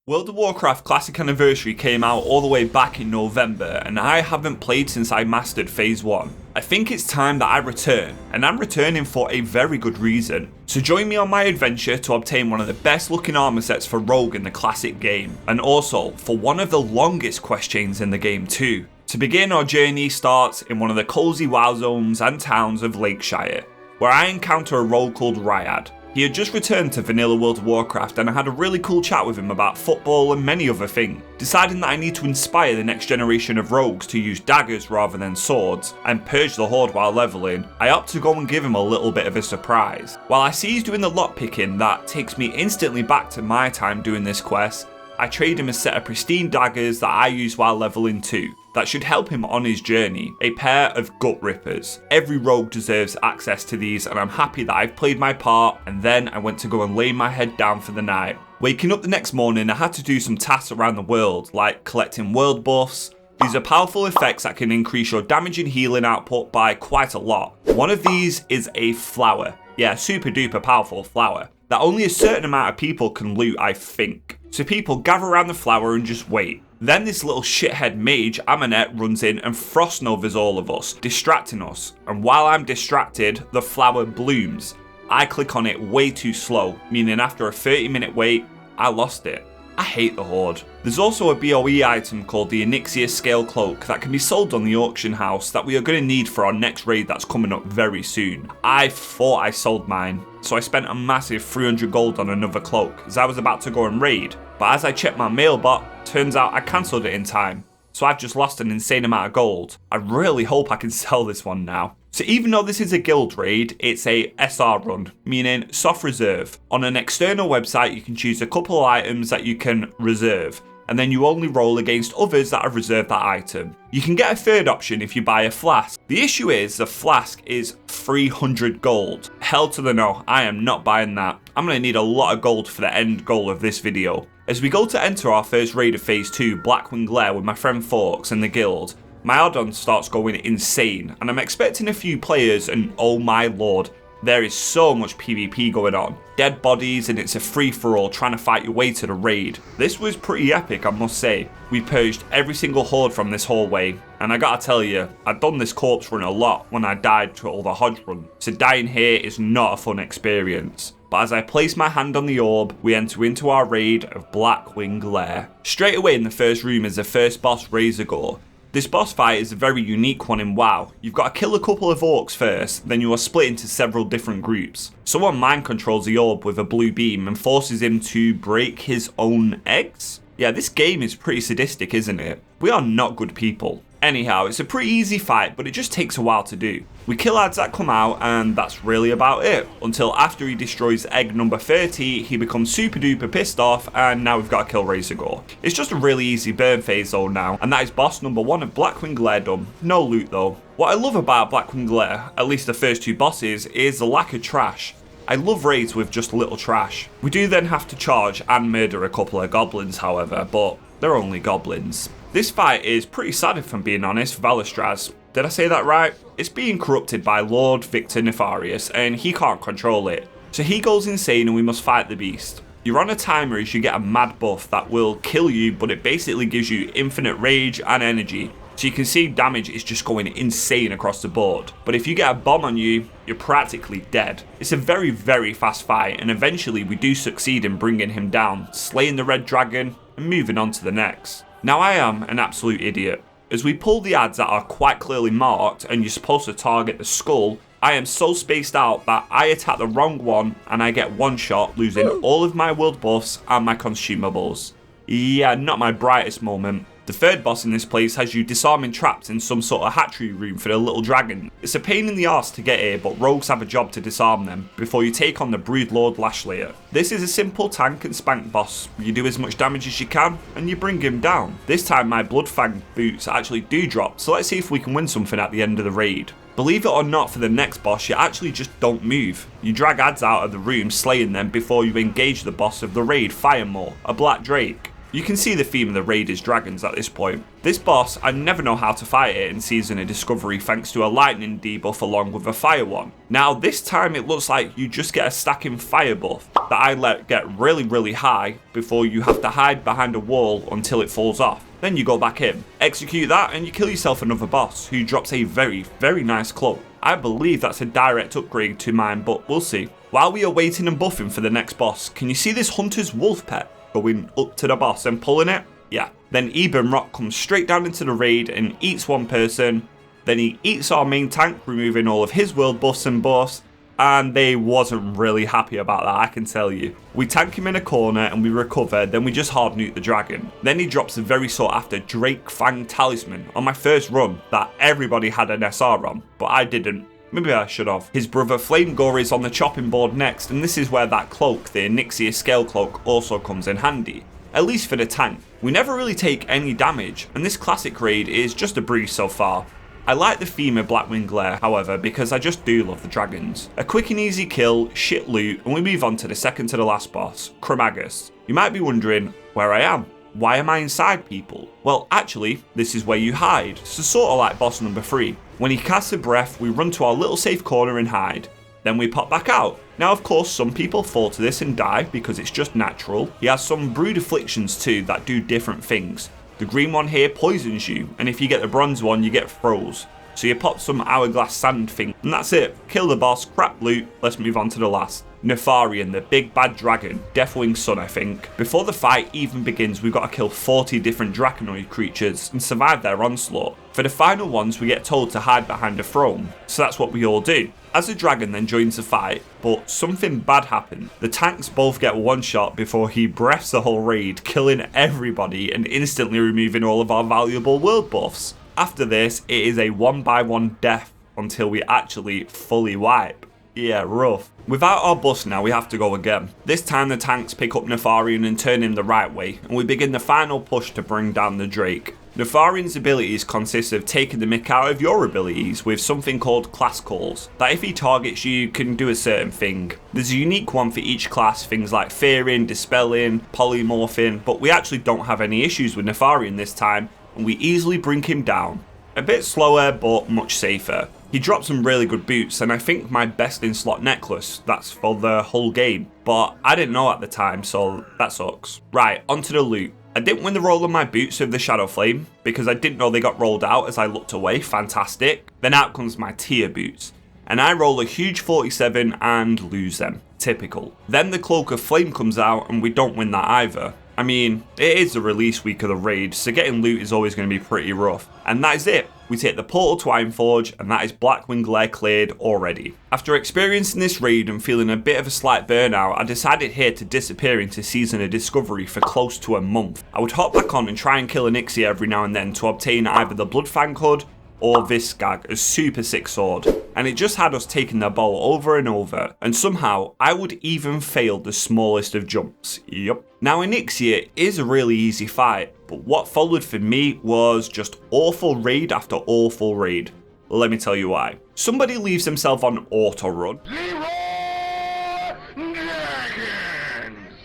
World of Warcraft Classic Anniversary came out all the way back in November, and I haven't played since I mastered Phase 1. I think it's time that I return, and I'm returning for a very good reason. So join me on my adventure to obtain one of the best looking armor sets for Rogue in the classic game, and also for one of the longest quest chains in the game too. To begin, our journey starts in one of the cozy WoW zones and towns of Lakeshire, where I encounter a rogue called Ryad. He had just returned to vanilla World of Warcraft and I had a really cool chat with him about football and many other things. Deciding that I need to inspire the next generation of rogues to use daggers rather than swords and purge the horde while leveling, I opt to go and give him a little bit of a surprise. While I see he's doing the lockpicking that takes me instantly back to my time doing this quest, I trade him a set of pristine daggers that I use while leveling too. That should help him on his journey, a pair of gut rippers. Every rogue deserves access to these and I'm happy that I've played my part, and then I went to go and lay my head down for the night. Waking up the next morning, I had to do some tasks around the world, like collecting world buffs. These are powerful effects that can increase your damage and healing output by quite a lot. One of these is a flower. Yeah, super duper powerful flower that only a certain amount of people can loot, I think. So people gather around the flower and just wait. Then this little shithead mage, Amanet, runs in and frost novas all of us, distracting us. And while I'm distracted, the flower blooms. I click on it way too slow, meaning after a 30-minute wait, I lost it. I hate the horde. There's also a BOE item called the Onyxia scale cloak that can be sold on the auction house that we are going to need for our next raid that's coming up very soon. I thought I sold mine, so I spent a massive 300 gold on another cloak as I was about to go and raid, but as I checked my mailbot, turns out I cancelled it in time, so I've just lost an insane amount of gold. I really hope I can sell this one now. So even though this is a guild raid, it's a SR run, meaning soft reserve. On an external website, you can choose a couple of items that you can reserve, and then you only roll against others that have reserved that item. You can get a third option if you buy a flask. The issue is the flask is 300 gold. Hell to the no, I am not buying that. I'm going to need a lot of gold for the end goal of this video. As we go to enter our first raid of Phase 2, Blackwing lair with my friend Forks and the guild, my add-on starts going insane, and I'm expecting a few players, and oh my lord, there is so much PvP going on. Dead bodies, and it's a free-for-all trying to fight your way to the raid. This was pretty epic, I must say. We purged every single horde from this hallway, and I gotta tell you, I've done this corpse run a lot when I died to all the Hodge run, so dying here is not a fun experience. But as I place my hand on the orb, we enter into our raid of Blackwing lair. Straight away in the first room is the first boss, Razorgore. This boss fight is a very unique one in WoW. You've got to kill a couple of orcs first, then you are split into several different groups. Someone mind controls the orb with a blue beam and forces him to break his own eggs? Yeah, this game is pretty sadistic, isn't it? We are not good people. Anyhow, it's a pretty easy fight, but it just takes a while to do. We kill ads that come out, and that's really about it. Until after he destroys egg number 30, he becomes super duper pissed off, and now we've got to kill Razorgore. It's just a really easy burn phase though now, and that is boss number 1 of Blackwing lair done. No loot though. What I love about Blackwing lair, at least the first 2 bosses, is the lack of trash. I love raids with just a little trash. We do then have to charge and murder a couple of goblins however, but they're only goblins. This fight is pretty sad if I'm being honest, Valistraz. Did I say that right? It's being corrupted by Lord Victor Nefarious and he can't control it. So he goes insane and we must fight the beast. You're on a timer as you get a mad buff that will kill you, but it basically gives you infinite rage and energy. So you can see damage is just going insane across the board. But if you get a bomb on you, you're practically dead. It's a very, very fast fight, and eventually we do succeed in bringing him down, slaying the red dragon and moving on to the next. Now I am an absolute idiot. As we pull the ads that are quite clearly marked and you're supposed to target the skull, I am so spaced out that I attack the wrong one and I get one shot, losing all of my world buffs and my consumables. Yeah, not my brightest moment. The third boss in this place has you disarming traps in some sort of hatchery room for the little dragon. It's a pain in the arse to get here, but rogues have a job to disarm them before you take on the Broodlord Lashlayer. This is a simple tank and spank boss. You do as much damage as you can and you bring him down. This time my Bloodfang boots actually do drop, so let's see if we can win something at the end of the raid. Believe it or not, for the next boss you actually just don't move. You drag ads out of the room, slaying them before you engage the boss of the raid, Firemaw, a black drake. You can see the theme of the raid is dragons at this point. This boss, I never know how to fight it in Season of Discovery thanks to a lightning debuff along with a fire one. Now this time it looks like you just get a stacking fire buff that I let get really high before you have to hide behind a wall until it falls off. Then you go back in, execute that, and you kill yourself another boss who drops a very nice cloak. I believe that's a direct upgrade to mine, but we'll see. While we are waiting and buffing for the next boss, can you see this hunter's wolf pet going up to the boss and pulling it? Yeah. Then Eben Rock comes straight down into the raid and eats one person. Then he eats our main tank, removing all of his world buffs and buffs. And they wasn't really happy about that, I can tell you. We tank him in a corner and we recover, then we just hard nuke the dragon. Then he drops a very sought after Drake Fang Talisman on my first run that everybody had an SR on, but I didn't. Maybe I should have. His brother Flame Gore is on the chopping board next, and this is where that cloak, the Onyxia scale cloak, also comes in handy. At least for the tank. We never really take any damage, and this classic raid is just a breeze so far. I like the theme of Blackwing lair, however, because I just do love the dragons. A quick and easy kill, shit loot, and we move on to the second to the last boss, Chromagus. You might be wondering where I am. Why am I inside people? Well, actually, this is where you hide, so sort of like boss number 3. When he casts a breath, we run to our little safe corner and hide. Then we pop back out. Now, of course, some people fall to this and die because it's just natural. He has some brood afflictions too that do different things. The green one here poisons you, and if you get the bronze one, you get froze. So you pop some hourglass sand thing, and that's it. Kill the boss, crap loot, let's move on to the last. Nefarian, the big bad dragon, Deathwing's son I think. Before the fight even begins, we've got to kill 40 different draconoid creatures and survive their onslaught. For the final ones, we get told to hide behind a throne, so that's what we all do. As the dragon then joins the fight, but something bad happened. The tanks both get one shot before he breaths the whole raid, killing everybody and instantly removing all of our valuable world buffs. After this, it is a 1-by-1 death until we actually fully wipe. Yeah, rough. Without our bus now, we have to go again. This time the tanks pick up Nefarian and turn him the right way, and we begin the final push to bring down the Drake. Nefarian's abilities consist of taking the mick out of your abilities with something called class calls, that if he targets you can do a certain thing. There's a unique one for each class, things like fearing, dispelling, polymorphing, but we actually don't have any issues with Nefarian this time, and we easily bring him down. A bit slower, but much safer. He dropped some really good boots, and I think my best in slot necklace, that's for the whole game. But I didn't know at the time, so that sucks. Right, onto the loot. I didn't win the roll on my boots with the Shadow Flame, because I didn't know they got rolled out as I looked away, fantastic. Then out comes my tier boots, and I roll a huge 47 and lose them, typical. Then the Cloak of Flame comes out, and we don't win that either. I mean, it is the release week of the raid, so getting loot is always going to be pretty rough. And that is it. We take the portal to Ironforge, and that is Blackwing lair cleared already. After experiencing this raid and feeling a bit of a slight burnout, I decided here to disappear into Season of Discovery for close to a month. I would hop back on and try and kill Onyxia every now and then to obtain either the Bloodfang Hood or this skag, a super sick sword. And it just had us taking the bow over and over, and somehow I would even fail the smallest of jumps. Yup. Now Onyxia is a really easy fight, but what followed for me was just awful raid after awful raid. Let me tell you why. Somebody leaves himself on auto run.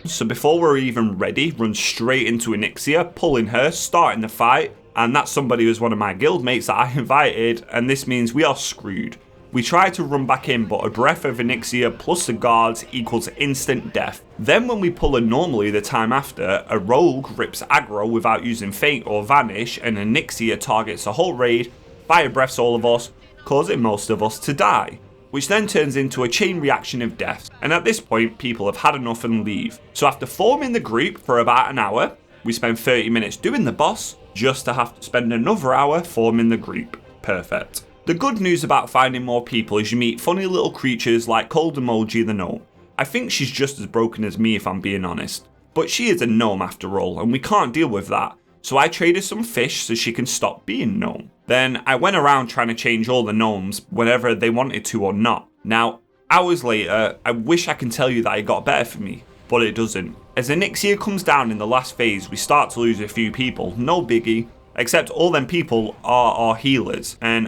So before we're even ready, runs straight into Onyxia, pulling her, starting the fight. And that somebody was one of my guildmates that I invited, and this means we are screwed. We try to run back in, but a breath of Onyxia plus the guards equals instant death. Then when we pull her normally the time after, a rogue rips aggro without using feint or vanish, and Onyxia targets the whole raid, fire breaths all of us, causing most of us to die. Which then turns into a chain reaction of deaths, and at this point people have had enough and leave. So after forming the group for about an hour, we spend 30 minutes doing the boss, just to have to spend another hour forming the group. Perfect. The good news about finding more people is you meet funny little creatures like Cold Emoji the gnome. I think she's just as broken as me if I'm being honest. But she is a gnome after all, and we can't deal with that. So I traded some fish so she can stop being gnome. Then I went around trying to change all the gnomes whenever they wanted to or not. Now, hours later, I wish I can tell you that it got better for me, but it doesn't. As Onyxia comes down in the last phase, we start to lose a few people, no biggie, except all them people are our healers, and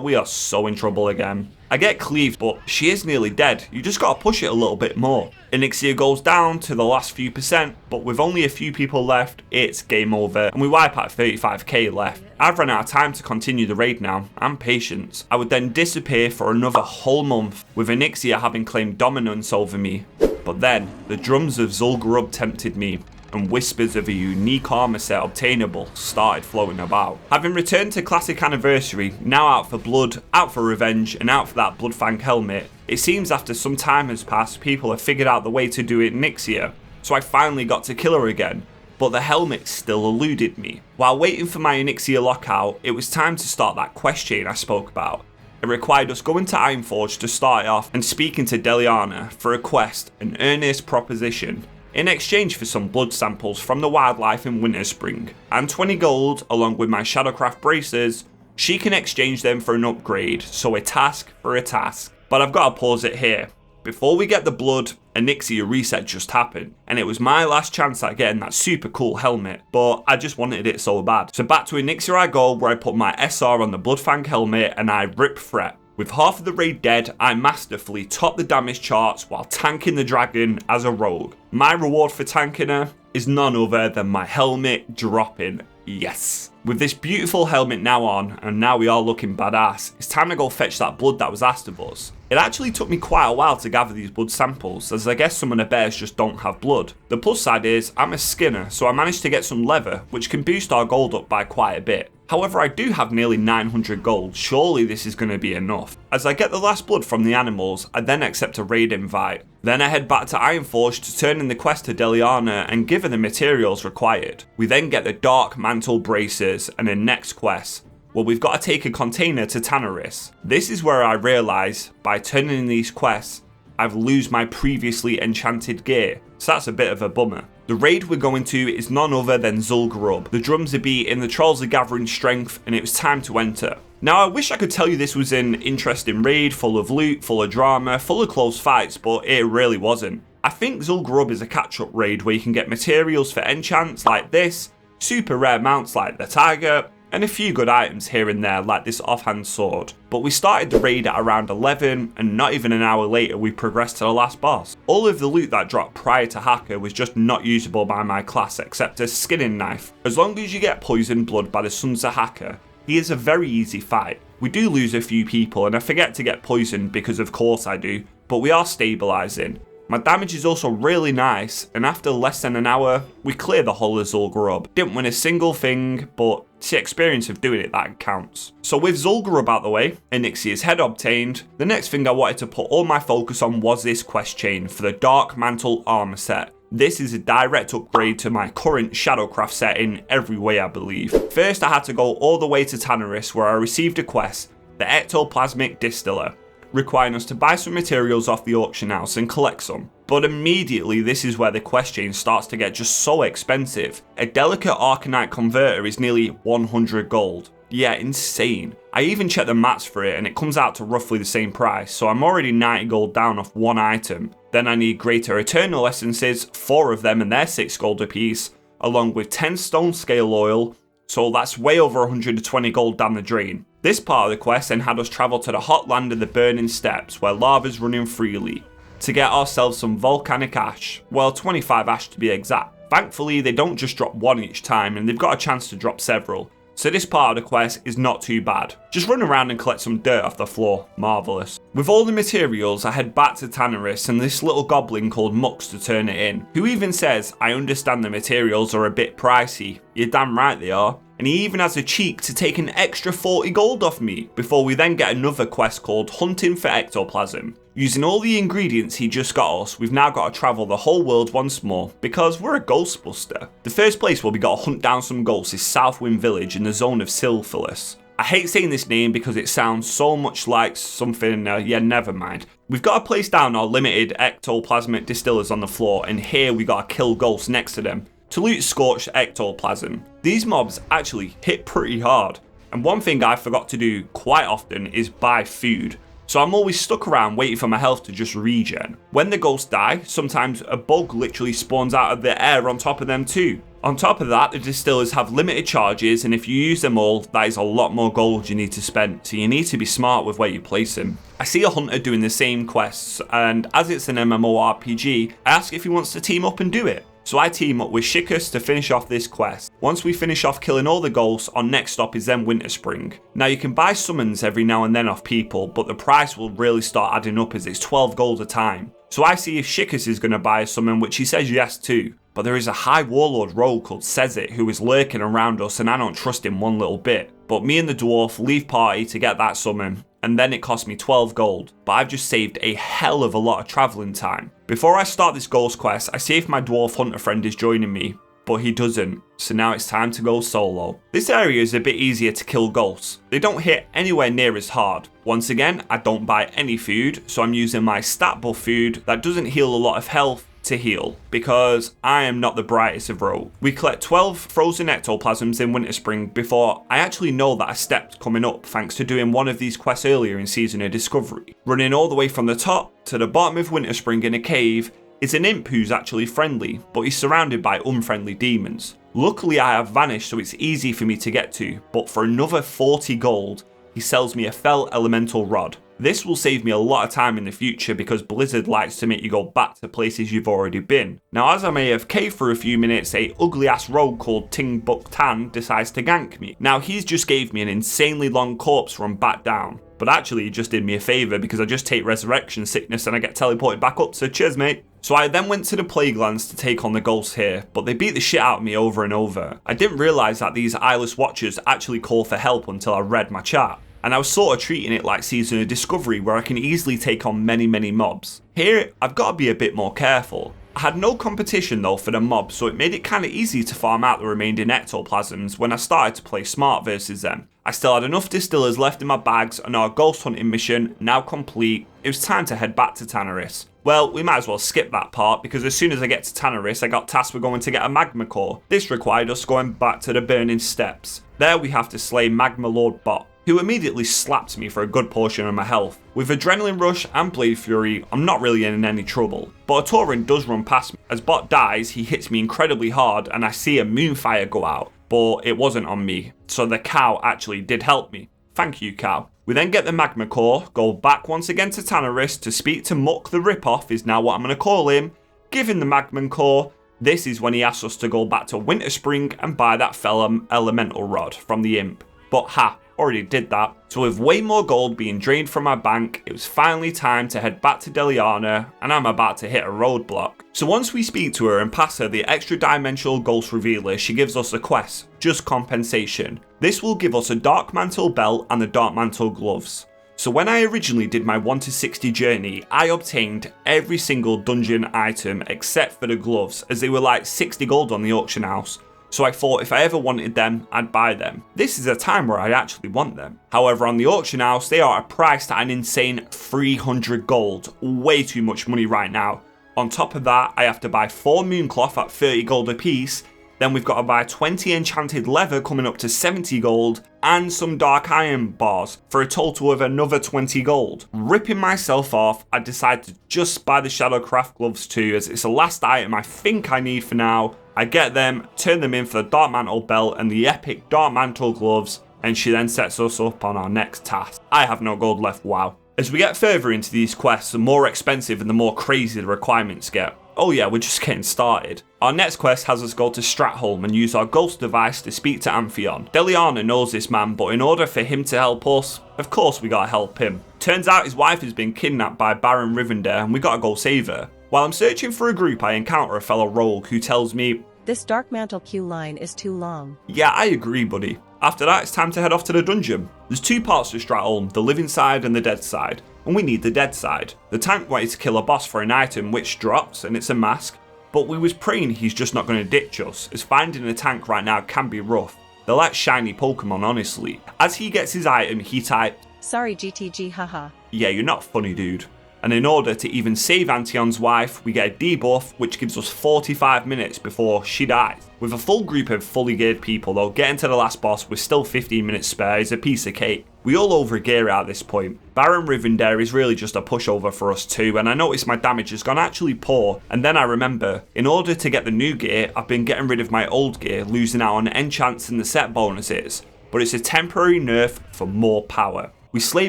we are so in trouble again. I get cleaved, but she is nearly dead. You just gotta push it a little bit more. Onyxia goes down to the last few percent, but with only a few people left, it's game over, and we wipe out 35k left. I've run out of time to continue the raid now, and patience. I would then disappear for another whole month, with Onyxia having claimed dominance over me. But then, the drums of Zul'Gurub tempted me, and whispers of a unique armor set obtainable started floating about. Having returned to Classic Anniversary, now out for blood, out for revenge, and out for that Bloodfang helmet, it seems after some time has passed, people have figured out the way to do it in Onyxia, so I finally got to kill her again, but the helmet still eluded me. While waiting for my Onyxia lockout, it was time to start that quest chain I spoke about. It required us going to Ironforge to start it off and speaking to Deliana for a quest, an earnest proposition, in exchange for some blood samples from the wildlife in Winterspring, and 20 gold along with my Shadowcraft braces. She can exchange them for an upgrade, so a task for a task. But I've got to pause it here. Before we get the blood, Onyxia reset just happened, and it was my last chance at getting that super cool helmet, but I just wanted it so bad. So back to Onyxia I go, where I put my SR on the Bloodfang helmet and I rip threat. With half of the raid dead, I masterfully top the damage charts while tanking the dragon as a rogue. My reward for tanking her is none other than my helmet dropping. Yes. With this beautiful helmet now on, and now we are looking badass, it's time to go fetch that blood that was asked of us. It actually took me quite a while to gather these blood samples, as I guess some of the bears just don't have blood. The plus side is, I'm a skinner, so I managed to get some leather, which can boost our gold up by quite a bit. However, I do have nearly 900 gold, surely this is going to be enough. As I get the last blood from the animals, I then accept a raid invite. Then I head back to Ironforge to turn in the quest to Deliana and give her the materials required. We then get the Dark Mantle braces and the next quest. Well, we've got to take a container to Tanaris. This is where I realise, by turning in these quests, I've lose my previously enchanted gear, so that's a bit of a bummer. The raid we're going to is none other than Zul'Gurub. The drums are beating, the trolls are gathering strength, and it was time to enter. Now I wish I could tell you this was an interesting raid, full of loot, full of drama, full of close fights, but it really wasn't. I think Zul'Gurub is a catch-up raid where you can get materials for enchants like this, super rare mounts like the tiger, and a few good items here and there like this offhand sword. But we started the raid at around 11, and not even an hour later we progressed to the last boss. All of the loot that dropped prior to Hacker was just not usable by my class except a skinning knife. As long as you get poisoned blood by the Sons of Hacker, he is a very easy fight. We do lose a few people and I forget to get poisoned because of course I do, but we are stabilising. My damage is also really nice, and after less than an hour, we clear the whole of Zul'Gurub. Didn't win a single thing, but it's the experience of doing it that counts. So with Zul'Gurub out the way, Onyxia's head obtained, the next thing I wanted to put all my focus on was this quest chain for the Dark Mantle armor set. This is a direct upgrade to my current Shadowcraft set in every way I believe. First I had to go all the way to Tanaris where I received a quest, the Ectoplasmic Distiller, requiring us to buy some materials off the auction house and collect some. But immediately this is where the quest chain starts to get just so expensive. A delicate Arcanite converter is nearly 100 gold. Yeah, insane. I even checked the mats for it and it comes out to roughly the same price, so I'm already 90 gold down off one item. Then I need Greater Eternal Essences, 4 of them and they're 6 gold apiece, along with 10 stone scale oil, so that's way over 120 gold down the drain. This part of the quest then had us travel to the hot land of the Burning Steppes, where lava's running freely, to get ourselves some volcanic ash, well 25 ash to be exact. Thankfully they don't just drop one each time and they've got a chance to drop several, so this part of the quest is not too bad. Just run around and collect some dirt off the floor, marvellous. With all the materials I head back to Tanaris and this little goblin called Mux to turn it in, who even says, I understand the materials are a bit pricey. You're damn right they are. And he even has a cheek to take an extra 40 gold off me, before we then get another quest called Hunting for Ectoplasm. Using all the ingredients he just got us, we've now got to travel the whole world once more, because we're a Ghostbuster. The first place where we got to hunt down some ghosts is Southwind Village in the zone of Syphilis. I hate saying this name because it sounds so much like something, yeah, never mind. We've got to place down our limited ectoplasmic distillers on the floor, and here we got to kill ghosts next to them to loot scorched ectoplasm. These mobs actually hit pretty hard, and one thing I forgot to do quite often is buy food. So I'm always stuck around waiting for my health to just regen. When the ghosts die, sometimes a bug literally spawns out of the air on top of them too. On top of that, the distillers have limited charges, and if you use them all, that is a lot more gold you need to spend, so you need to be smart with where you place them. I see a hunter doing the same quests, and as it's an MMORPG, I ask if he wants to team up and do it. So I team up with Shikus to finish off this quest. Once we finish off killing all the ghosts, our next stop is then Winterspring. Now you can buy summons every now and then off people, but the price will really start adding up as it's 12 gold a time. So I see if Shikus is going to buy a summon, which he says yes to. But there is a high warlord rogue called Sezit who is lurking around us, and I don't trust him one little bit. But me and the dwarf leave party to get that summon, and then it cost me 12 gold, but I've just saved a hell of a lot of travelling time. Before I start this ghost quest, I see if my dwarf hunter friend is joining me, but he doesn't, so now it's time to go solo. This area is a bit easier to kill ghosts. They don't hit anywhere near as hard. Once again, I don't buy any food, so I'm using my stat buff food that doesn't heal a lot of health to heal, because I am not the brightest of rogue. We collect 12 frozen ectoplasms in Winterspring before I actually know that a step's coming up, thanks to doing one of these quests earlier in Season of Discovery. Running all the way from the top to the bottom of Winterspring in a cave is an imp who's actually friendly, but he's surrounded by unfriendly demons. Luckily I have vanished, so it's easy for me to get to, but for another 40 gold, he sells me a fell elemental rod. This will save me a lot of time in the future because Blizzard likes to make you go back to places you've already been. Now as I'm AFK for a few minutes, a ugly ass rogue called Ting Buk Tan decides to gank me. Now he's just gave me an insanely long corpse run back down, but actually he just did me a favour because I just take resurrection sickness and I get teleported back up, so cheers mate. So I then went to the Plaguelands to take on the ghosts here, but they beat the shit out of me over and over. I didn't realise that these eyeless watchers actually call for help until I read my chat. And I was sort of treating it like Season of Discovery, where I can easily take on many mobs. Here, I've got to be a bit more careful. I had no competition though for the mobs, so it made it kind of easy to farm out the remaining ectoplasms when I started to play smart versus them. I still had enough distillers left in my bags, and our ghost hunting mission now complete. It was time to head back to Tanarus. Well, we might as well skip that part, because as soon as I get to Tanarus, I got tasked with going to get a magma core. This required us going back to the Burning Steppes. There we have to slay Magma Lord Bot, who immediately slapped me for a good portion of my health. With Adrenaline Rush and Blade Fury, I'm not really in any trouble. But a Tauren does run past me. As Bot dies, he hits me incredibly hard and I see a Moonfire go out, but it wasn't on me, so the cow actually did help me. Thank you, cow. We then get the Magma Core, go back once again to Tanarus to speak to Muck the Ripoff, is now what I'm going to call him. Give him the Magma Core. This is when he asks us to go back to Winterspring and buy that fell elemental rod from the imp. But already did that. So with way more gold being drained from my bank, it was finally time to head back to Deliana, and I'm about to hit a roadblock. So once we speak to her and pass her the extra dimensional ghost revealer, she gives us a quest, Just Compensation. This will give us a Dark Mantle belt and the Dark Mantle gloves. So when I originally did my 1 to 60 journey, I obtained every single dungeon item except for the gloves, as they were like 60 gold on the auction house. So I thought if I ever wanted them, I'd buy them. This is a time where I actually want them. However, on the auction house, they are priced at an insane 300 gold. Way too much money right now. On top of that, I have to buy 4 Mooncloth at 30 gold a piece. Then we've got to buy 20 enchanted leather coming up to 70 gold and some dark iron bars for a total of another 20 gold. Ripping myself off, I decided to just buy the Shadowcraft gloves too, as it's the last item I think I need for now. I get them, turn them in for the Dark Mantle belt and the epic Dark Mantle gloves, and she then sets us up on our next task. I have no gold left, wow. As we get further into these quests, the more expensive and the more crazy the requirements get. Oh yeah, we're just getting started. Our next quest has us go to Stratholme and use our ghost device to speak to Amphion. Deliana knows this man, but in order for him to help us, of course we gotta help him. Turns out his wife has been kidnapped by Baron Rivendare and we gotta go save her. While I'm searching for a group, I encounter a fellow rogue who tells me, "This Dark Mantle queue line is too long." Yeah, I agree, buddy. After that, it's time to head off to the dungeon. There's 2 parts to Stratholme, the living side and the dead side, and we need the dead side. The tank wanted to kill a boss for an item which drops, and it's a mask, but we was praying he's just not going to ditch us, as finding a tank right now can be rough. They're like shiny Pokemon, honestly. As he gets his item, he typed, "Sorry GTG, haha." Yeah, you're not funny, dude. And in order to even save Antion's wife, we get a debuff which gives us 45 minutes before she dies. With a full group of fully geared people though, getting to the last boss with still 15 minutes spare is a piece of cake. We all overgear at this point. Baron Rivendare is really just a pushover for us too, and I notice my damage has gone actually poor, and then I remember, in order to get the new gear, I've been getting rid of my old gear, losing out on enchants and the set bonuses, but it's a temporary nerf for more power. We slay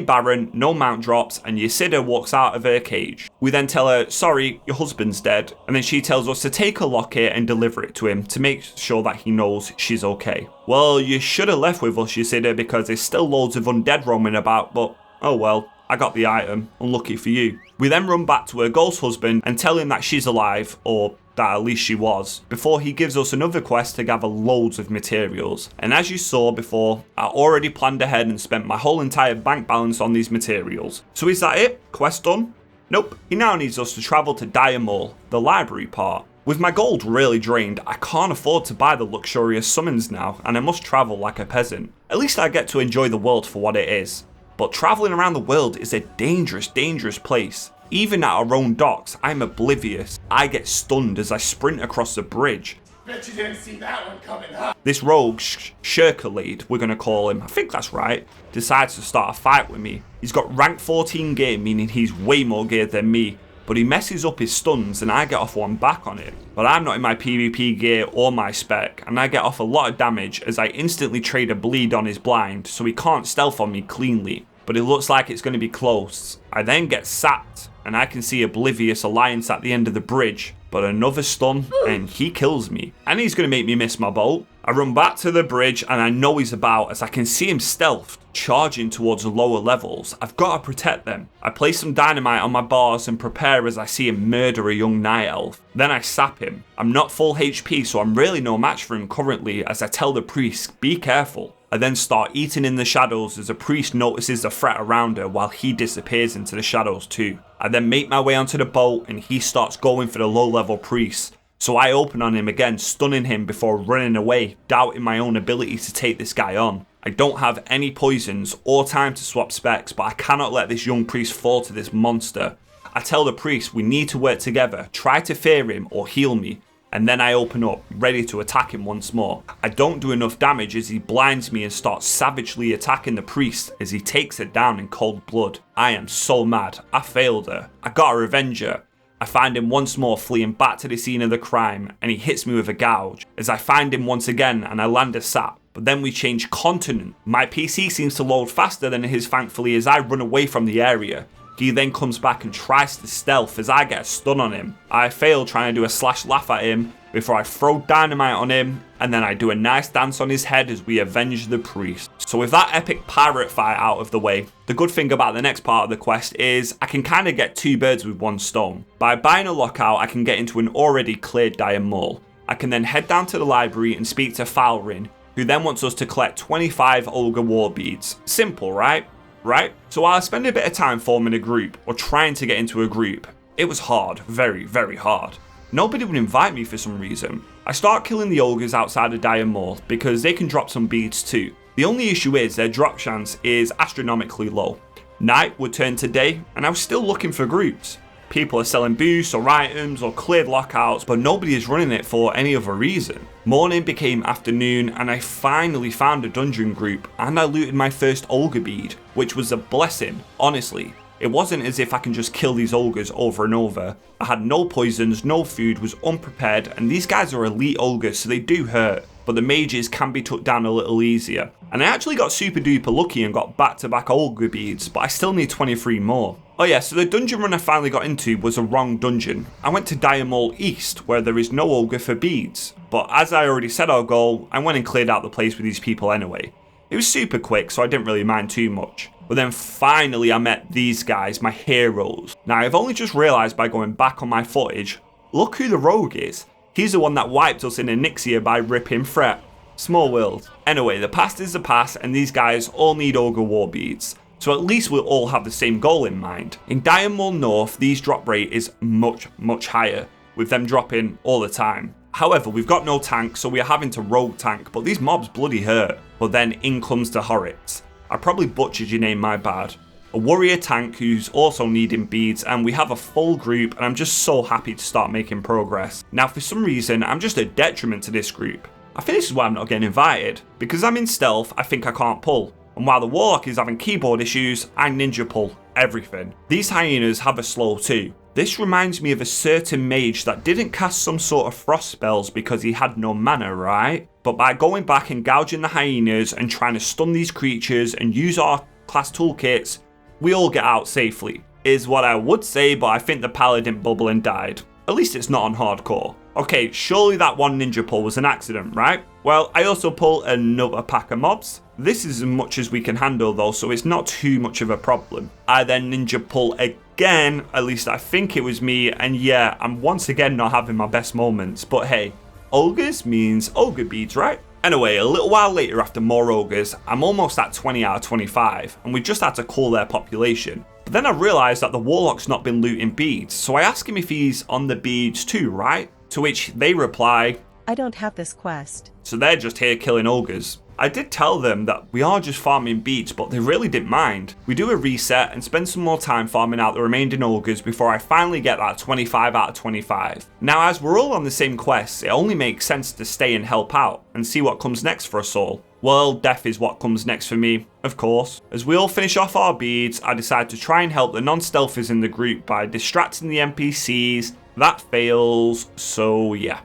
Baron, no mount drops, and Ysida walks out of her cage. We then tell her, sorry, your husband's dead, and then she tells us to take a locket and deliver it to him to make sure that he knows she's okay. Well, you should have left with us, Ysida, because there's still loads of undead roaming about, but oh well, I got the item, unlucky for you. We then run back to her ghost husband and tell him that she's alive, or that at least she was, before he gives us another quest to gather loads of materials. And as you saw before, I already planned ahead and spent my whole entire bank balance on these materials. So is that it? Quest done? Nope, he now needs us to travel to Dire Maul, the library part. With my gold really drained, I can't afford to buy the luxurious summons now, and I must travel like a peasant. At least I get to enjoy the world for what it is. But travelling around the world is a dangerous, dangerous place. Even at our own docks, I'm oblivious. I get stunned as I sprint across the bridge. Bet you didn't see that one coming, huh? This rogue, Shirker lead, we're going to call him, I think that's right, decides to start a fight with me. He's got rank 14 gear, meaning he's way more geared than me, but he messes up his stuns and I get off one back on it. But I'm not in my PvP gear or my spec, and I get off a lot of damage as I instantly trade a bleed on his blind, so he can't stealth on me cleanly. But it looks like it's going to be close. I then get sapped, and I can see Oblivious Alliance at the end of the bridge, but another stun, and he kills me. And he's going to make me miss my bolt. I run back to the bridge, and I know he's about, as I can see him stealthed, charging towards the lower levels. I've got to protect them. I place some dynamite on my bars and prepare as I see him murder a young night elf. Then I sap him. I'm not full HP, so I'm really no match for him currently, as I tell the priest, be careful. I then start eating in the shadows as a priest notices the threat around her while he disappears into the shadows too. I then make my way onto the boat and he starts going for the low level priest. So I open on him again, stunning him before running away, doubting my own ability to take this guy on. I don't have any poisons or time to swap specs, but I cannot let this young priest fall to this monster. I tell the priest we need to work together, try to fear him or heal me. And then I open up, ready to attack him once more. I don't do enough damage as he blinds me and starts savagely attacking the priest as he takes her down in cold blood. I am so mad. I failed her. I got to revenge her. I find him once more fleeing back to the scene of the crime, and he hits me with a gouge. As I find him once again and I land a sap. But then we change continent. My PC seems to load faster than his thankfully as I run away from the area. He then comes back and tries to stealth as I get a stun on him. I fail trying to do a slash laugh at him before I throw dynamite on him, and then I do a nice dance on his head as we avenge the priest. So with that epic pirate fight out of the way, the good thing about the next part of the quest is I can kind of get two birds with one stone. By buying a lockout, I can get into an already cleared Dire Maul. I can then head down to the library and speak to Falrin, who then wants us to collect 25 Olga war beads. Simple, right? Right? So while I spend a bit of time forming a group, or trying to get into a group, it was hard, very, very hard. Nobody would invite me for some reason. I start killing the ogres outside of Dire Maul because they can drop some beads too. The only issue is their drop chance is astronomically low. Night would turn to day, and I was still looking for groups. People are selling boosts or items or cleared lockouts, but nobody is running it for any other reason. Morning became afternoon and I finally found a dungeon group and I looted my first Olga bead, which was a blessing, honestly. It wasn't as if I can just kill these ogres over and over. I had no poisons, no food, was unprepared, and these guys are elite ogres so they do hurt, but the mages can be took down a little easier. And I actually got super duper lucky and got back-to-back Olga beads, but I still need 23 more. Oh yeah, so the dungeon run I finally got into was a wrong dungeon. I went to Dire Maul East, where there is no ogre for beads. But as I already said our goal, I went and cleared out the place with these people anyway. It was super quick, so I didn't really mind too much. But then finally I met these guys, my heroes. Now I've only just realised by going back on my footage, look who the rogue is. He's the one that wiped us in Onyxia by ripping Fret. Small world. Anyway, the past is the past and these guys all need ogre war beads. So at least we'll all have the same goal in mind. In Dire Maul North, these drop rate is much higher, with them dropping all the time. However, we've got no tank, so we are having to rogue tank, but these mobs bloody hurt. But then in comes the Horrocks. I probably butchered your name, my bad. a warrior tank who's also needing beads, and we have a full group, and I'm just so happy to start making progress. Now for some reason, I'm just a detriment to this group. I think this is why I'm not getting invited. Because I'm in stealth, I think I can't pull. And while the warlock is having keyboard issues, I ninja pull everything. These hyenas have a slow too. This reminds me of a certain mage that didn't cast some sort of frost spells because he had no mana, right? But by going back and gouging the hyenas and trying to stun these creatures and use our class toolkits, we all get out safely. Is what I would say, but I think the paladin bubble and died. At least it's not on hardcore. Okay, surely that one ninja pull was an accident, right? Well, I also pull another pack of mobs. This is as much as we can handle though, so it's not too much of a problem. I then ninja pull again, at least I think it was me, and yeah, I'm once again not having my best moments, but hey, ogres means ogre beads, right? Anyway, a little while later after more ogres, I'm almost at 20 out of 25, and we just had to cull their population. But then I realised that the warlock's not been looting beads, so I ask him if he's on the beads too, right? To which they reply, I don't have this quest. So they're just here killing ogres. I did tell them that we are just farming beads, but they really didn't mind. We do a reset and spend some more time farming out the remaining ogres before I finally get that 25 out of 25. Now as we're all on the same quest, it only makes sense to stay and help out and see what comes next for us all. Well, death is what comes next for me, of course. As we all finish off our beads, I decide to try and help the non-stealthers in the group by distracting the NPCs. That fails, so yeah.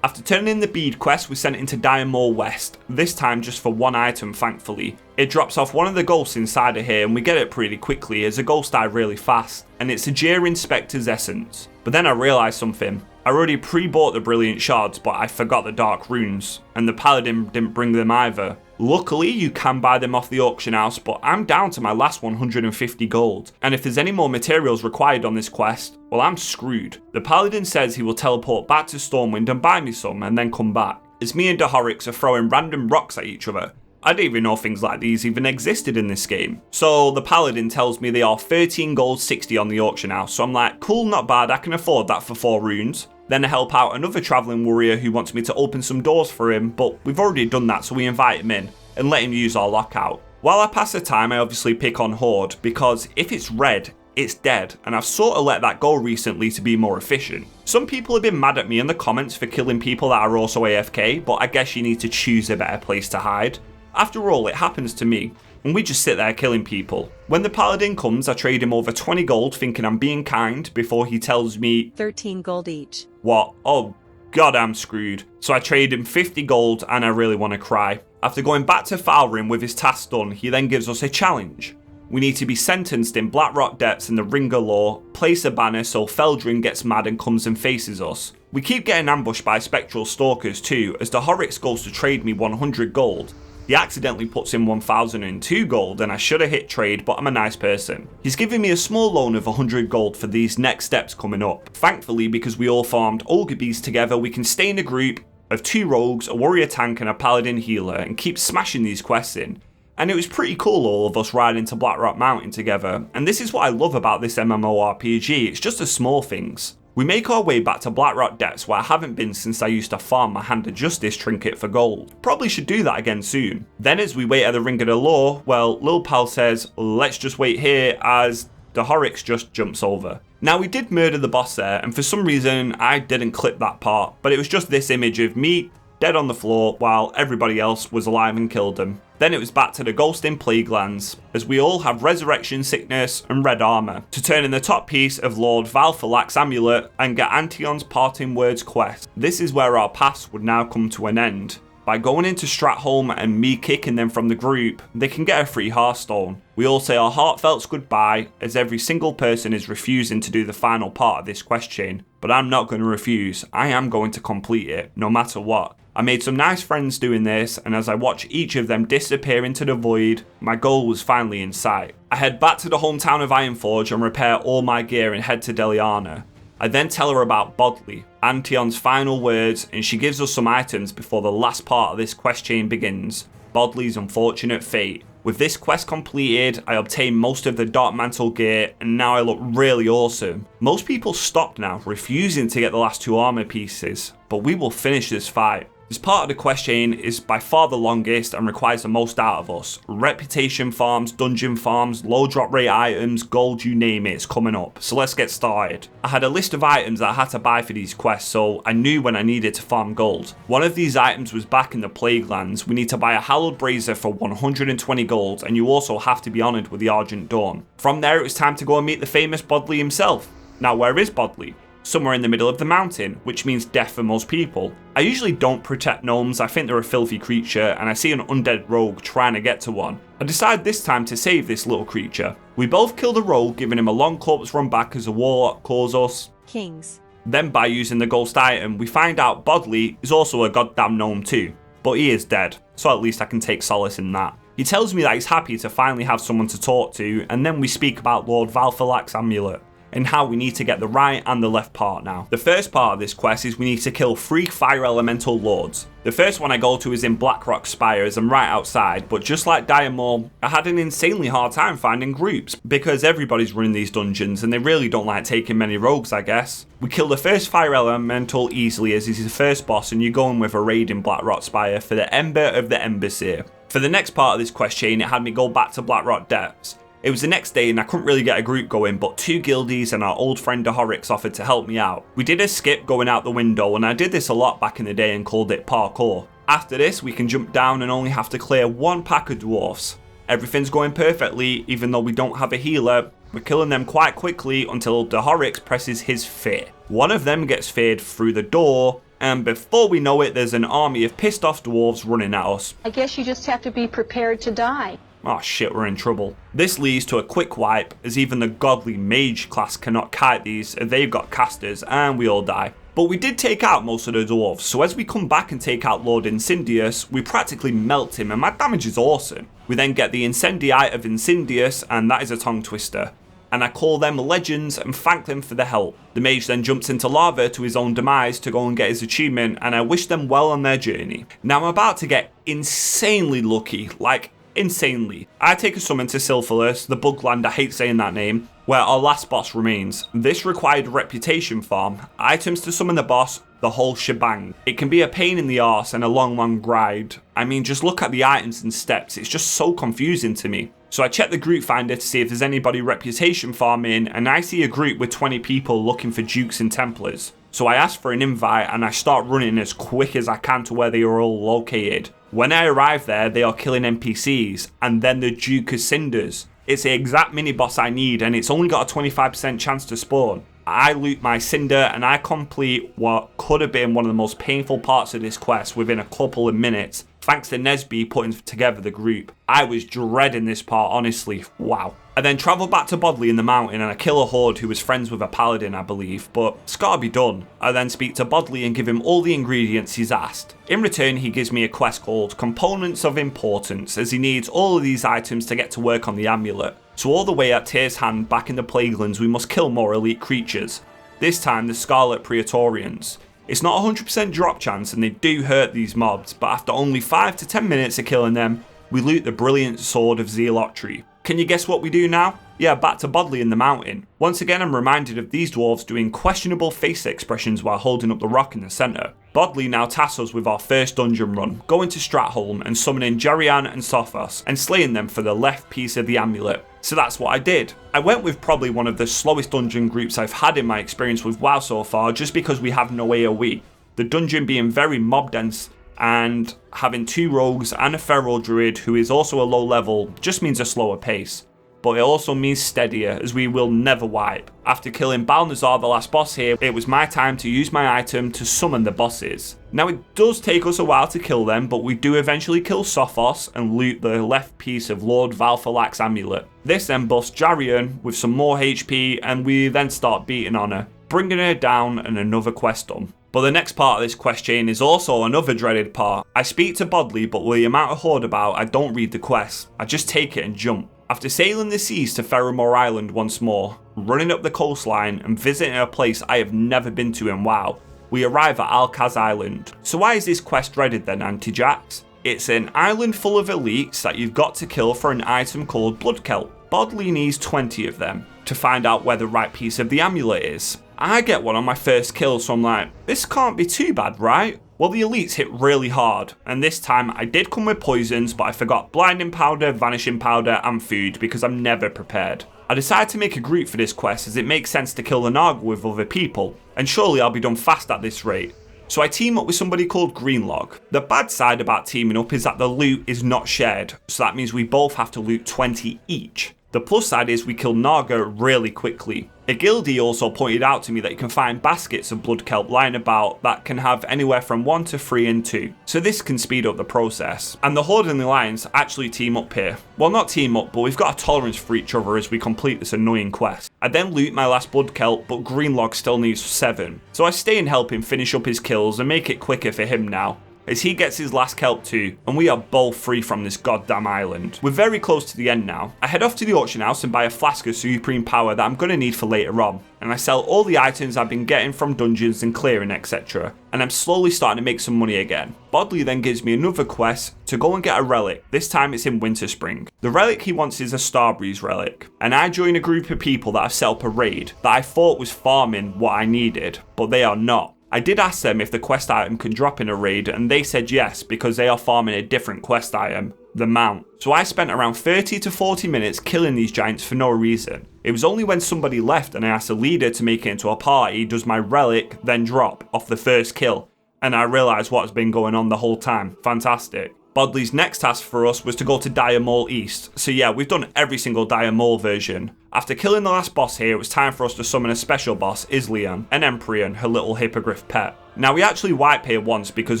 After turning in the bead quest, we sent it into Diamore West, this time just for one item thankfully. It drops off one of the ghosts inside of here and we get it pretty quickly as the ghosts die really fast, and it's a Jeer Inspector's Essence. But then I realised something. I already pre-bought the Brilliant Shards, but I forgot the Dark Runes, and the Paladin didn't bring them either. Luckily, you can buy them off the auction house, but I'm down to my last 150 gold. And if there's any more materials required on this quest, well, I'm screwed. The Paladin says he will teleport back to Stormwind and buy me some and then come back, as me and Dahorix are throwing random rocks at each other. I didn't even know things like these even existed in this game. So the Paladin tells me they are 13 gold 60 on the auction house, so I'm like, cool, not bad, I can afford that for 4 runes. Then I help out another travelling warrior who wants me to open some doors for him, but we've already done that, so we invite him in and let him use our lockout. While I pass the time, I obviously pick on Horde, because if it's red, it's dead, and I've sort of let that go recently to be more efficient. Some people have been mad at me in the comments for killing people that are also AFK, but I guess you need to choose a better place to hide. After all, it happens to me, and we just sit there killing people. When the Paladin comes, I trade him over 20 gold thinking I'm being kind before he tells me 13 gold each. What? Oh god, I'm screwed. So I trade him 50 gold and I really want to cry. After going back to Falrim with his task done, he then gives us a challenge. We need to be sentenced in Blackrock Depths in the Ring of Law, place a banner so Feldrin gets mad and comes and faces us. We keep getting ambushed by spectral stalkers too, as Dahorix goes to trade me 100 gold. He accidentally puts in 1002 gold and I should have hit trade, but I'm a nice person. He's giving me a small loan of 100 gold for these next steps coming up. Thankfully, because we all farmed Ogre Bees together, we can stay in a group of 2 rogues, a warrior tank and a paladin healer and keep smashing these quests in. And it was pretty cool all of us riding to Blackrock Mountain together, and this is what I love about this MMORPG, it's just the small things. We make our way back to Blackrock Depths, where I haven't been since I used to farm my Hand of Justice trinket for gold. Probably should do that again soon. Then as we wait at the Ring of the Law, well, Lil Pal says, let's just wait here as Dahorix just jumps over. Now we did murder the boss there, and for some reason I didn't clip that part, but it was just this image of me dead on the floor while everybody else was alive and killed them. Then it was back to the Ghost in Plaguelands, as we all have Resurrection Sickness and Red Armour, to turn in the top piece of Lord Valfalak's amulet and get Antion's Parting Words quest. This is where our paths would now come to an end. By going into Stratholme and me kicking them from the group, they can get a free Hearthstone. We all say our heartfelt goodbye, as every single person is refusing to do the final part of this quest chain. But I'm not going to refuse, I am going to complete it, no matter what. I made some nice friends doing this, and as I watch each of them disappear into the void, my goal was finally in sight. I head back to the hometown of Ironforge and repair all my gear and head to Deliana. I then tell her about Bodley, Antion's final words, and she gives us some items before the last part of this quest chain begins, Bodley's unfortunate fate. With this quest completed, I obtained most of the Dark Mantle gear, and now I look really awesome. Most people stopped now, refusing to get the last 2 armor pieces, but we will finish this fight. This part of the quest chain is by far the longest and requires the most out of us. Reputation farms, dungeon farms, low drop rate items, gold, you name it, it's coming up. So let's get started. I had a list of items that I had to buy for these quests, so I knew when I needed to farm gold. One of these items was back in the Plague Lands. We need to buy a hallowed brazier for 120 gold, and you also have to be honoured with the Argent Dawn. From there it was time to go and meet the famous Bodley himself. Now where is Bodley? Somewhere in the middle of the mountain, which means death for most people. I usually don't protect gnomes, I think they're a filthy creature, and I see an undead rogue trying to get to one. I decide this time to save this little creature. We both kill the rogue, giving him a long corpse run back as a warlock calls us Kings. Then by using the ghost item, we find out Bodley is also a goddamn gnome too, but he is dead, so at least I can take solace in that. He tells me that he's happy to finally have someone to talk to, and then we speak about Lord Valfalak's amulet, and how we need to get the right and the left part now. The first part of this quest is we need to kill 3 fire elemental lords. The first one I go to is in Blackrock Spire as I'm right outside, but just like Diamore, I had an insanely hard time finding groups because everybody's running these dungeons and they really don't like taking many rogues, I guess. We kill the first fire elemental easily as he's the first boss, and you're going with a raid in Blackrock Spire for the Ember of the Emberseer. For the next part of this quest chain, it had me go back to Blackrock Depths. It was the next day and I couldn't really get a group going, but 2 guildies and our old friend Dahorix offered to help me out. We did a skip going out the window, and I did this a lot back in the day and called it parkour. After this, we can jump down and only have to clear 1 pack of dwarfs. Everything's going perfectly, even though we don't have a healer. We're killing them quite quickly until Dahorix presses his fear. One of them gets feared through the door, and before we know it, there's an army of pissed off dwarves running at us. I guess you just have to be prepared to die. Oh shit, we're in trouble. This leads to a quick wipe, as even the godly mage class cannot kite these, as they've got casters, and we all die. But we did take out most of the dwarves, so as we come back and take out Lord Incendius, we practically melt him, and my damage is awesome. We then get the Incendiite of Incendius, and that is a tongue twister. And I call them legends and thank them for the help. The mage then jumps into lava to his own demise to go and get his achievement, and I wish them well on their journey. Now I'm about to get insanely lucky, like insanely. I take a summon to Silphilus, the Bugland, I hate saying that name, where our last boss remains. This required reputation farm, items to summon the boss, the whole shebang. It can be a pain in the arse and a long grind. I mean, just look at the items and steps, it's just so confusing to me. So I check the group finder to see if there's anybody reputation farming, and I see a group with 20 people looking for Dukes and Templars. So I ask for an invite and I start running as quick as I can to where they are all located. When I arrive there, they are killing NPCs, and then the Duke of Cinders. It's the exact mini boss I need, and it's only got a 25% chance to spawn. I loot my Cinder and I complete what could have been one of the most painful parts of this quest within a couple of minutes, thanks to Nesby putting together the group. I was dreading this part, honestly, wow. I then travel back to Bodley in the mountain and I kill a horde who was friends with a paladin, I believe, but it's gotta be done. I then speak to Bodley and give him all the ingredients he's asked. In return, he gives me a quest called Components of Importance, as he needs all of these items to get to work on the amulet. So all the way at Tyr's Hand back in the Plaguelands, we must kill more elite creatures. This time the Scarlet Praetorians. It's not 100% drop chance and they do hurt these mobs, but after only 5 to 10 minutes of killing them, we loot the brilliant Sword of Zealotry. Can you guess what we do now? Yeah, back to Bodley in the mountain. Once again, I'm reminded of these dwarves doing questionable face expressions while holding up the rock in the centre. Bodley now tasks us with our first dungeon run, going to Stratholme and summoning Jerian and Sophos and slaying them for the left piece of the amulet. So that's what I did. I went with probably one of the slowest dungeon groups I've had in my experience with WoW so far, just because we have no AoE. The dungeon being very mob dense and having 2 rogues and a feral druid who is also a low level just means a slower pace. But it also means steadier, as we will never wipe. After killing Balnazar, the last boss here, it was my time to use my item to summon the bosses. Now it does take us a while to kill them, but we do eventually kill Sophos and loot the left piece of Lord Valfalak's amulet. This then buffs Jarian with some more HP, and we then start beating on her, bringing her down and another quest done. But the next part of this quest chain is also another dreaded part. I speak to Bodley, but with the amount of horde about, I don't read the quest. I just take it and jump. After sailing the seas to Ferrymore Island once more, running up the coastline and visiting a place I have never been to in WoW, we arrive at Alcaz Island. So why is this quest dreaded then, Antijax? It's an island full of elites that you've got to kill for an item called Blood Kelp. Bodley needs 20 of them to find out where the right piece of the amulet is. I get one on my first kill, so I'm like, this can't be too bad, right? Well, the elites hit really hard, and this time I did come with poisons, but I forgot blinding powder, vanishing powder, and food because I'm never prepared. I decided to make a group for this quest as it makes sense to kill the Naga with other people, and surely I'll be done fast at this rate. So I team up with somebody called Greenlog. The bad side about teaming up is that the loot is not shared, so that means we both have to loot 20 each. The plus side is we kill Naga really quickly. A guildie also pointed out to me that you can find baskets of blood kelp lying about that can have anywhere from 1 to 3 and 2, so this can speed up the process. And the Horde and the Alliance actually team up here. Well, not team up, but we've got a tolerance for each other as we complete this annoying quest. I then loot my last blood kelp, but Greenlog still needs 7. So I stay and help him finish up his kills and make it quicker for him now, as he gets his last kelp too, and we are both free from this goddamn island. We're very close to the end now. I head off to the auction house and buy a flask of supreme power that I'm going to need for later on, and I sell all the items I've been getting from dungeons and clearing, etc. And I'm slowly starting to make some money again. Bodley then gives me another quest to go and get a relic. This time it's in Winterspring. The relic he wants is a Starbreeze relic, and I join a group of people that have set up a raid that I thought was farming what I needed, but they are not. I did ask them if the quest item can drop in a raid, and they said yes because they are farming a different quest item, the mount. So I spent around 30 to 40 minutes killing these giants for no reason. It was only when somebody left and I asked the leader to make it into a party does my relic then drop off the first kill, and I realised what has been going on the whole time. Fantastic. Bodley's next task for us was to go to Dire Mole East. So yeah, we've done every single Dire Mole version. After killing the last boss here, it was time for us to summon a special boss, Islean, an Empryon, her little hippogriff pet. Now we actually wiped here once because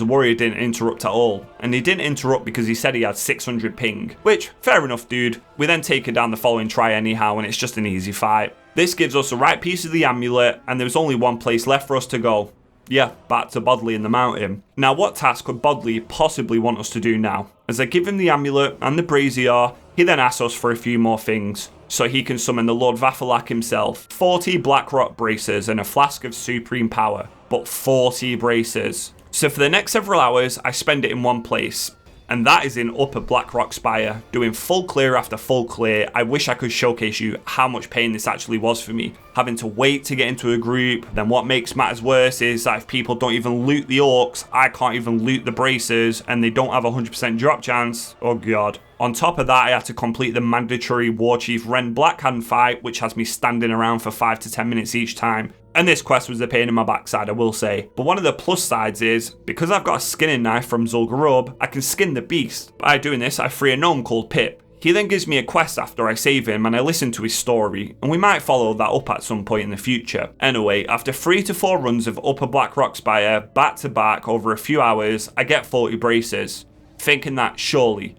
the warrior didn't interrupt at all, and he didn't interrupt because he said he had 600 ping, which, fair enough dude. We then take her down the following try anyhow, and it's just an easy fight. This gives us the right piece of the amulet, and there was only one place left for us to go. Yeah, back to Bodley in the mountain. Now what task could Bodley possibly want us to do now? As I give him the amulet and the brazier, he then asks us for a few more things, so he can summon the Lord Vafalak himself, 40 Blackrock bracers and a flask of supreme power, but 40 bracers. So for the next several hours, I spend it in one place, and that is in Upper Blackrock Spire, doing full clear after full clear. I wish I could showcase you how much pain this actually was for me, having to wait to get into a group. Then what makes matters worse is that if people don't even loot the orcs, I can't even loot the bracers, and they don't have a 100% drop chance. Oh god. On top of that, I had to complete the mandatory War Chief Ren Blackhand fight, which has me standing around for 5 to 10 minutes each time. And this quest was a pain in my backside, I will say. But one of the plus sides is, because I've got a skinning knife from Zul'Gurub, I can skin the beast. By doing this, I free a gnome called Pip. He then gives me a quest after I save him and I listen to his story, and we might follow that up at some point in the future. Anyway, after 3 to 4 runs of Upper Blackrock Spire, back to back over a few hours, I get 40 braces, thinking that surely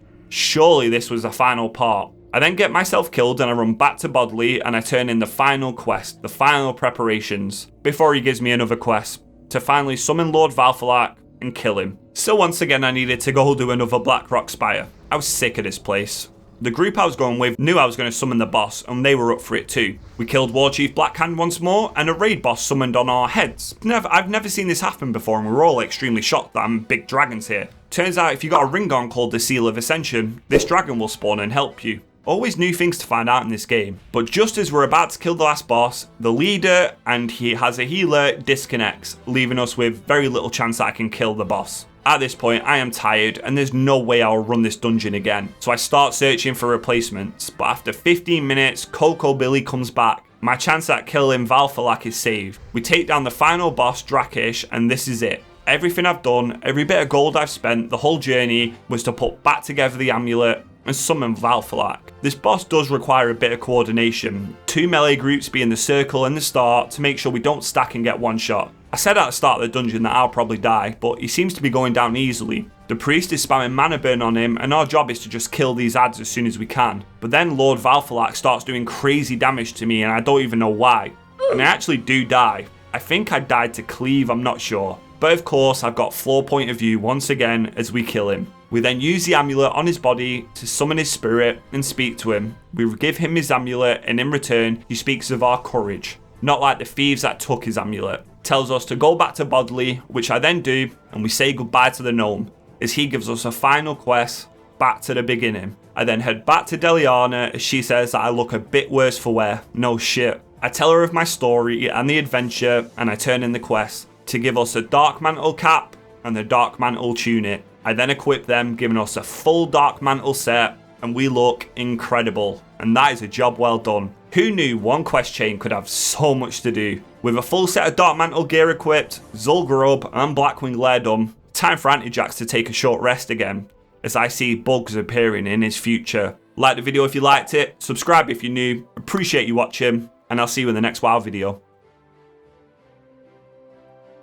this was the final part. I then get myself killed and I run back to Bodley and I turn in the final quest, the final preparations, before he gives me another quest, to finally summon Lord Vafalak and kill him. So once again I needed to go do another Blackrock Spire. I was sick of this place. The group I was going with knew I was going to summon the boss, and they were up for it too. We killed War Chief Blackhand once more, and a raid boss summoned on our heads. I've never seen this happen before, and we were all extremely shocked that I'm big dragons here. Turns out if you got a ring on called the Seal of Ascension, this dragon will spawn and help you. Always new things to find out in this game. But just as we're about to kill the last boss, the leader, and he has a healer, disconnects, leaving us with very little chance that I can kill the boss. At this point, I am tired, and there's no way I'll run this dungeon again. So I start searching for replacements, but after 15 minutes, Coco Billy comes back. My chance at killing Vafalak is saved. We take down the final boss, Drakish, and this is it. Everything I've done, every bit of gold I've spent, the whole journey, was to put back together the amulet and summon Vafalak. This boss does require a bit of coordination. 2 melee groups be in the circle and the start to make sure we don't stack and get one shot. I said at the start of the dungeon that I'll probably die, but he seems to be going down easily. The priest is spamming mana burn on him, and our job is to just kill these ads as soon as we can. But then Lord Vafalak starts doing crazy damage to me, and I don't even know why. And I actually do die. I think I died to cleave, I'm not sure. But of course, I've got floor point of view once again as we kill him. We then use the amulet on his body to summon his spirit and speak to him. We give him his amulet, and in return, he speaks of our courage. Not like the thieves that took his amulet. Tells us to go back to Bodley, which I then do, and we say goodbye to the gnome, as he gives us a final quest, back to the beginning. I then head back to Deliana, as she says that I look a bit worse for wear. No shit. I tell her of my story and the adventure, and I turn in the quest to give us a dark mantle cap and the Dark Mantle tunic. I then equip them, giving us a full Dark Mantle set, and we look incredible. And that is a job well done. Who knew one quest chain could have so much to do? With a full set of Dark Mantle gear equipped, Zul'Gurub and Blackwing lair done, time for Antijax to take a short rest again, as I see bugs appearing in his future. Like the video if you liked it, subscribe if you're new, appreciate you watching, and I'll see you in the next WoW video.